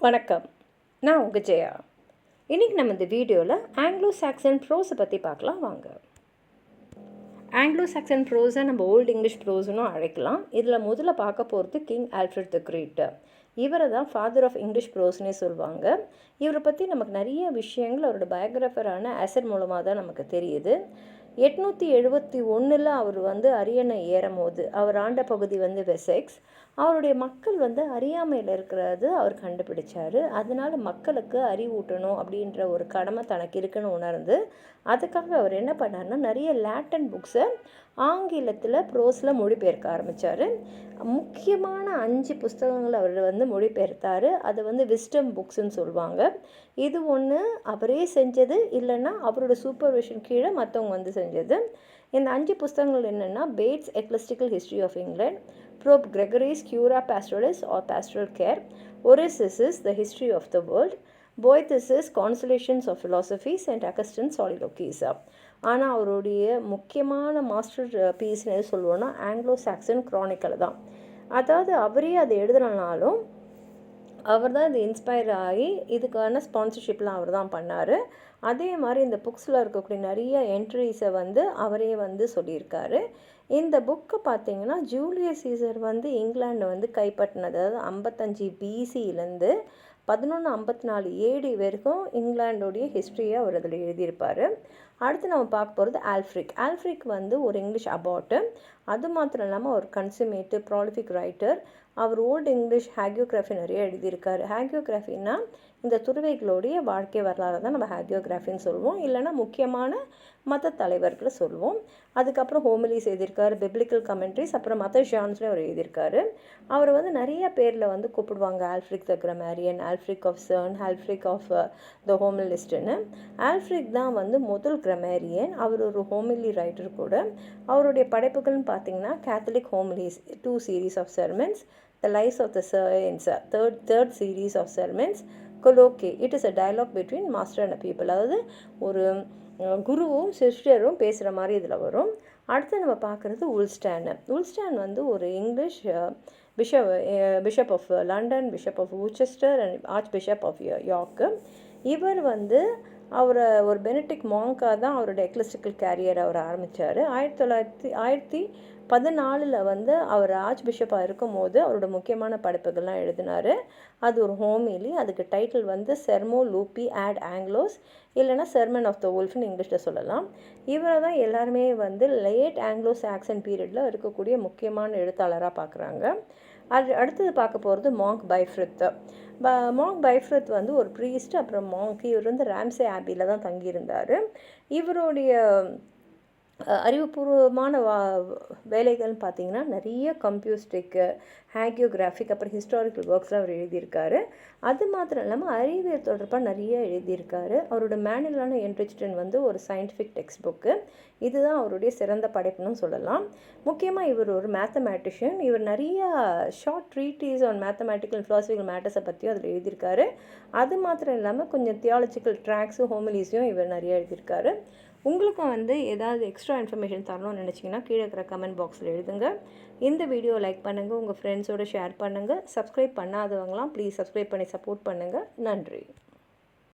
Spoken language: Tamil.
வணக்கம், நான் உங்கள் ஜெயா. இன்றைக்கி நம்ம இந்த வீடியோவில் ஆங்கிலோ சாக்சன் ப்ரோஸை பற்றி பார்க்கலாம் வாங்க. ஆங்கிலோ சாக்சன் ப்ரோஸை நம்ம ஓல்டு இங்கிலீஷ் ப்ரோஸ்னு அழைக்கலாம். இதில் முதல்ல பார்க்க போகிறது கிங் ஆல்ஃப்ரட் த கிரேட். இவரை தான் ஃபாதர் ஆஃப் இங்கிலீஷ் ப்ரோஸ்னே சொல்லுவாங்க. இவரை பற்றி நமக்கு நிறைய விஷயங்கள் அவரோட பயோகிராஃபரான ஆசட் மூலமாக தான் நமக்கு தெரியுது. 871 அவர் அரியணை ஏறும் போது அவர் ஆண்ட பகுதி வெசெக்ஸ். அவருடைய மக்கள் அறியாமையில் இருக்கிறது அவர் கண்டுபிடிச்சார். அதனால் மக்களுக்கு அறிவூட்டணும் அப்படின்ற ஒரு கடமை தனக்கு இருக்குன்னு உணர்ந்து அதுக்காக அவர் என்ன பண்ணார்னா நிறைய லாட்டின் புக்ஸை ஆங்கிலத்தில் ப்ரோஸில் மொழிபெயர்க்க ஆரம்பித்தார். முக்கியமான 5 புஸ்தகங்கள் அவர் மொழிபெயர்த்தார். அது விஸ்டம் புக்ஸ்ன்னு சொல்லுவாங்க. இது ஒன்று அவரே செஞ்சது, இல்லைன்னா அவரோட சூப்பர்விஷன் கீழே மற்றவங்க செஞ்சது. இந்த 5 புஸ்தகங்கள் என்னென்னா Bede's ecclesiastical history of England, Pope Gregory's Cura Pastoralis or Pastoral Care, Orosius' The History of the World, Boethius' Consolations of Philosophy, and Augustine's Soliloquies. ஆனால் அவருடைய முக்கியமான மாஸ்டர் பீஸ்னு எது சொல்லுவோன்னா ஆங்கிலோ சாக்சன் க்ரானிக்கல் தான். அதாவது அவரே அதை எழுதுனாலும் அவர் தான் இது இன்ஸ்பயர் ஆகி இதுக்கான ஸ்பான்சர்ஷிப்லாம் அவர் தான் பண்ணார். அதே மாதிரி இந்த புக்ஸில் இருக்கக்கூடிய நிறைய என்ட்ரிஸை அவரே சொல்லியிருக்காரு. இந்த புக்கு பார்த்திங்கன்னா ஜூலியஸ் சீசர் இங்கிலாண்டை கைப்பற்றினது, அதாவது 55 பிசியிலேருந்து 1154 ஏடி வரைக்கும் இங்கிலாண்டோடைய ஹிஸ்ட்ரியை அவர் அதில் எழுதியிருப்பார். அடுத்து நம்ம பார்க்க போகிறது ஆல்ஃப்ரிக் ஒரு இங்கிலீஷ் அபாட்டு. அது மாத்திரம் இல்லாமல் ஒரு கன்சுமேட்டிவ் ப்ராலிஃபிக் ரைட்டர். அவர் ஓல்டு இங்கிலீஷ் ஹேகியோகிராஃபி நிறைய எழுதியிருக்காரு. ஹேகியோகிராஃபின்னா இந்த துறவிகளுடைய வாழ்க்கை வரலாறு தான் நம்ம ஹேகியோகிராஃபின்னு சொல்லுவோம், இல்லைன்னா முக்கியமான மத தலைவர்களை சொல்லுவோம். அதுக்கப்புறம் ஹோமிலிஸ் எழுதியிருக்காரு, பிப்ளிக்கல் கமெண்ட்ரிஸ், அப்புறம் மத ஜான்ஸ்லேயும் அவர் எழுதியிருக்காரு. அவர் நிறைய பேரில் கூப்பிடுவாங்க ஆல்ஃப்ரிக் த கிராமரியன், ஆல்ஃப்ரிக் ஆஃப் சர்ன், ஆல்ஃப்ரிக் ஆஃப் த ஹோமிலிஸ்ட்டுன்னு. ஆல்ஃப்ரிக் தான் முதல் கிராமரியன். அவர் ஒரு ஹோமிலி ரைட்டர் கூட. அவருடைய படைப்புகள்னு பார்த்தீங்கன்னா Catholic homilies 2 series of sermons, The Lives of the Saints, third series of sermons, Colloquy, it is a dialogue between master and a people. அதாவது ஒரு குருவும் சிஸ்டரும் பேசுகிற மாதிரி இதில் வரும். அடுத்து நம்ம பார்க்குறது உல்ஸ்டான் ஒரு English bishop of London, bishop of Worcester and archbishop of York. இவர் அவரை ஒரு பெனடிக் மாங்காக தான் அவரோட எக்லெஸ்டிக்கல் கேரியர் அவர் ஆரம்பித்தார். 1914 அவர் ஆர்ச் பிஷப்பாக இருக்கும் போது அவரோட முக்கியமான படைப்புகள்லாம் எழுதினார். அது ஒரு ஹோமிலி. அதுக்கு டைட்டில் செர்மோ லூப்பி ஆட் ஆங்கிலோஸ், இல்லைனா செர்மன் ஆஃப் த வுல்ஃப்னு இங்கிலீஷில் சொல்லலாம். இவரை தான் எல்லாருமே லேட் ஆங்கிலோ சாக்சன் பீரியடில் இருக்கக்கூடிய முக்கியமான எழுத்தாளராக பார்க்குறாங்க. அடுத்தது பார்க்க போகிறது மாங்க் பைஃப்ரித். மாங்க் பைஃப்ரித் ஒரு ப்ரீஸ்ட், அப்புறம் மாங்க். இவர் ராம்சே ஆபியில் தான் தங்கியிருந்தார். இவருடைய அறிவுபூர்வமான வேலைகள்னு பார்த்திங்கன்னா நிறைய கம்ப்யூஸ்டிக்கு, ஹேகியோகிராஃபிக், அப்புறம் ஹிஸ்டாரிக்கல் ஒர்க்ஸ்லாம் அவர் எழுதியிருக்காரு. அது மாத்திரம் இல்லாமல் அறிவியல் தொடர்பாக நிறைய எழுதியிருக்காரு. அவரோட மேனுவலான என்ரிச்டன் ஒரு சயின்டிஃபிக் டெக்ஸ்ட் புக்கு. இதுதான் அவருடைய சிறந்த படைப்புன்னு சொல்லலாம். முக்கியமாக இவர் ஒரு மேத்தமேட்டிஷியன். இவர் நிறைய ஷார்ட் ட்ரீட்டீஸ் ஆன் மேத்தமேட்டிக்கல் ஃபிலாசபிக்கல் மேட்டர்ஸை பற்றியும் அதில் எழுதியிருக்காரு. அது மாத்திரம் இல்லாமல் கொஞ்சம் தியாலஜிக்கல் ட்ராக்ஸும் ஹோமிலிஸையும் இவர் நிறைய எழுதியிருக்காரு. உங்களுக்கும் ஏதாவது எக்ஸ்ட்ரா இன்ஃபர்மேஷன் தரணும்னு நினச்சிங்கன்னா கீழே இருக்கிற கமெண்ட் பாக்ஸில் எழுதுங்க. இந்த வீடியோ லைக் பண்ணுங்கள், உங்கள் ஃப்ரெண்ட்ஸோடு ஷேர் பண்ணுங்கள். சப்ஸ்கிரைப் பண்ணாதவங்களாம் ப்ளீஸ் சப்ஸ்கிரைப் பண்ணி சப்போர்ட் பண்ணுங்கள். நன்றி.